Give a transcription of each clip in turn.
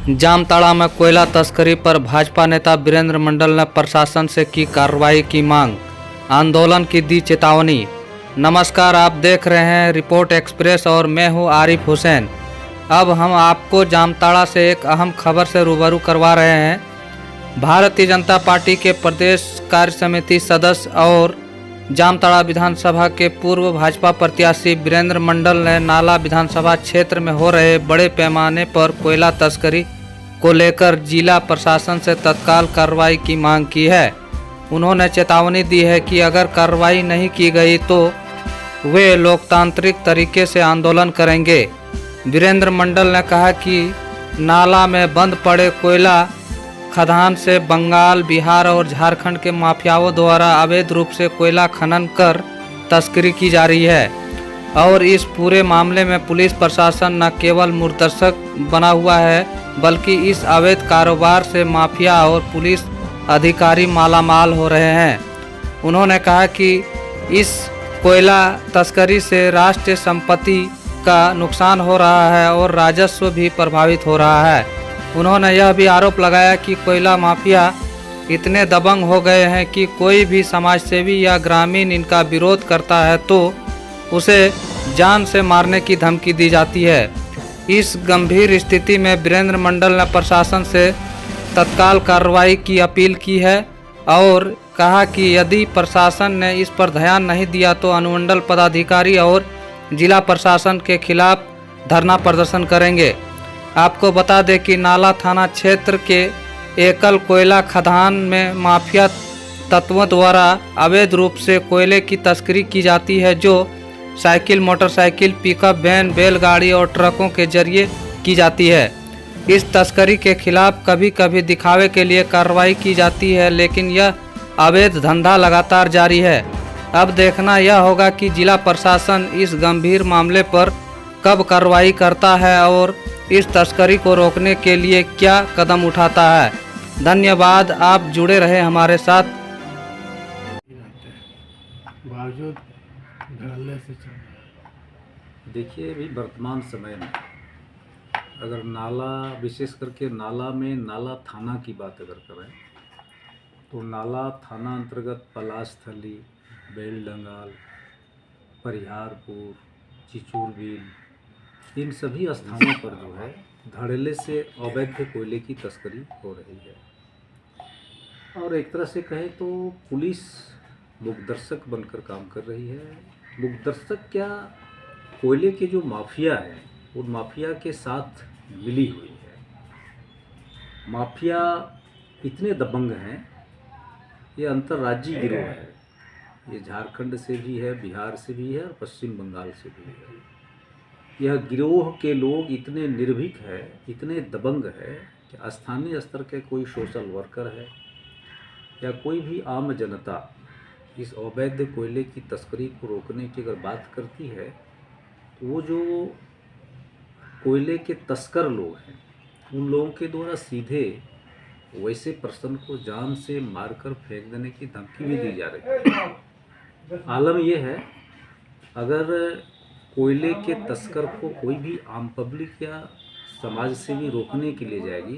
जामताड़ा में कोयला तस्करी पर भाजपा नेता वीरेंद्र मंडल ने प्रशासन से की कार्रवाई की मांग, आंदोलन की दी चेतावनी। नमस्कार, आप देख रहे हैं रिपोर्ट एक्सप्रेस और मैं हूं आरिफ हुसैन। अब हम आपको जामताड़ा से एक अहम खबर से रूबरू करवा रहे हैं। भारतीय जनता पार्टी के प्रदेश कार्य समिति सदस्य और जामताड़ा विधानसभा के पूर्व भाजपा प्रत्याशी वीरेंद्र मंडल ने नाला विधानसभा क्षेत्र में हो रहे बड़े पैमाने पर कोयला तस्करी को लेकर जिला प्रशासन से तत्काल कार्रवाई की मांग की है। उन्होंने चेतावनी दी है कि अगर कार्रवाई नहीं की गई तो वे लोकतांत्रिक तरीके से आंदोलन करेंगे। वीरेंद्र मंडल ने कहा कि नाला में बंद पड़े कोयला खदान से बंगाल, बिहार और झारखंड के माफियाओं द्वारा अवैध रूप से कोयला खनन कर तस्करी की जा रही है और इस पूरे मामले में पुलिस प्रशासन न केवल मूर्तदर्शक बना हुआ है बल्कि इस अवैध कारोबार से माफिया और पुलिस अधिकारी मालामाल हो रहे हैं। उन्होंने कहा कि इस कोयला तस्करी से राष्ट्रीय संपत्ति का नुकसान हो रहा है और राजस्व भी प्रभावित हो रहा है। उन्होंने यह भी आरोप लगाया कि कोयला माफिया इतने दबंग हो गए हैं कि कोई भी समाजसेवी या ग्रामीण इनका विरोध करता है तो उसे जान से मारने की धमकी दी जाती है। इस गंभीर स्थिति में वीरेंद्र मंडल ने प्रशासन से तत्काल कार्रवाई की अपील की है और कहा कि यदि प्रशासन ने इस पर ध्यान नहीं दिया तो अनुमंडल पदाधिकारी और जिला प्रशासन के खिलाफ धरना प्रदर्शन करेंगे। आपको बता दें कि नाला थाना क्षेत्र के एकल कोयला खदान में माफिया तत्वों द्वारा अवैध रूप से कोयले की तस्करी की जाती है, जो साइकिल, मोटरसाइकिल, पिकअप वैन, बैलगाड़ी और ट्रकों के जरिए की जाती है। इस तस्करी के खिलाफ कभी कभी दिखावे के लिए कार्रवाई की जाती है, लेकिन यह अवैध धंधा लगातार जारी है। अब देखना यह होगा कि जिला प्रशासन इस गंभीर मामले पर कब कार्रवाई करता है और इस तस्करी को रोकने के लिए क्या कदम उठाता है। धन्यवाद, आप जुड़े रहे हमारे साथ। बावजूद धड़ल्ले से चल रहा है। देखिए, अभी वर्तमान समय में अगर नाला, विशेष करके नाला में नाला थाना की बात अगर करें तो नाला थाना अंतर्गत पलास्थली, बेलडंगाल, परिहारपुर, चिचुरबिल, इन सभी स्थानों पर जो है धड़ल्ले से अवैध कोयले की तस्करी हो रही है और एक तरह से कहें तो पुलिस मूकदर्शक बनकर काम कर रही है। मूकदर्शक क्या, कोयले के जो माफिया है उन माफिया के साथ मिली हुई है। माफिया इतने दबंग हैं, ये अंतर्राज्यीय गिरोह है। ये झारखंड से भी है, बिहार से भी है और पश्चिम बंगाल से भी है। यह गिरोह के लोग इतने निर्भीक है, इतने दबंग है कि स्थानीय स्तर के कोई सोशल वर्कर है या कोई भी आम जनता इस अवैध कोयले की तस्करी को रोकने की अगर बात करती है तो वो जो कोयले के तस्कर लोग हैं उन लोगों के द्वारा सीधे वैसे पर्सन को जान से मारकर फेंक देने की धमकी भी दी जा रही है। आलम यह है, अगर कोयले के तस्कर को कोई भी आम पब्लिक या समाज से भी रोकने के लिए जाएगी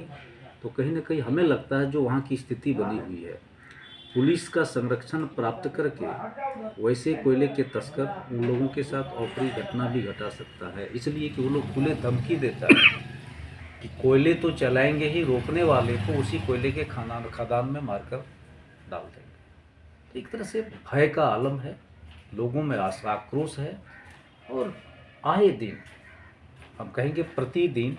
तो कहीं ना कहीं हमें लगता है जो वहाँ की स्थिति बनी हुई है, पुलिस का संरक्षण प्राप्त करके वैसे कोयले के तस्कर उन लोगों के साथ अप्रिय घटना भी घटा सकता है। इसलिए कि वो लोग खुले धमकी देता है कि कोयले तो चलाएंगे ही, रोकने वाले को उसी कोयले के खदान में मारकर डाल देंगे। एक तरह से भय का आलम है, लोगों में आक्रोश है और आए दिन, हम कहेंगे प्रतिदिन,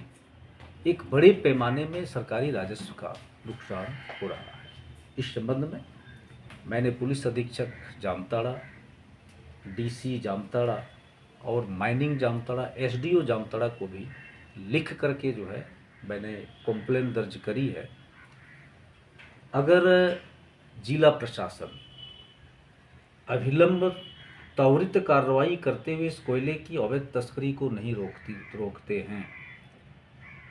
एक बड़े पैमाने में सरकारी राजस्व का नुकसान हो रहा है। इस संबंध में मैंने पुलिस अधीक्षक जामताड़ा, डीसी जामताड़ा और माइनिंग जामताड़ा, एसडीओ जामताड़ा को भी लिख करके जो है मैंने कंप्लेन दर्ज करी है। अगर जिला प्रशासन अविलंब त्वरित कार्रवाई करते हुए इस कोयले की अवैध तस्करी को नहीं रोकते हैं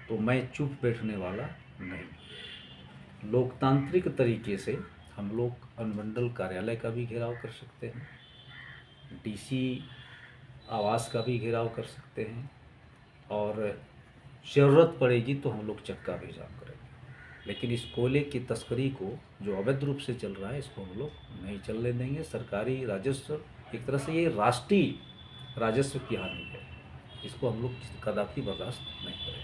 तो मैं चुप बैठने वाला नहीं। लोकतांत्रिक तरीके से हम लोग अनुमंडल कार्यालय का भी घेराव कर सकते हैं, डीसी आवास का भी घेराव कर सकते हैं और ज़रूरत पड़ेगी तो हम लोग चक्का भी जाम करेंगे, लेकिन इस कोयले की तस्करी को जो अवैध रूप से चल रहा है इसको हम लोग नहीं चलने देंगे। सरकारी राजस्व, एक तरह से ये राष्ट्रीय राजस्व की हानि है, इसको हम लोग कदापि बर्दाश्त नहीं करेंगे।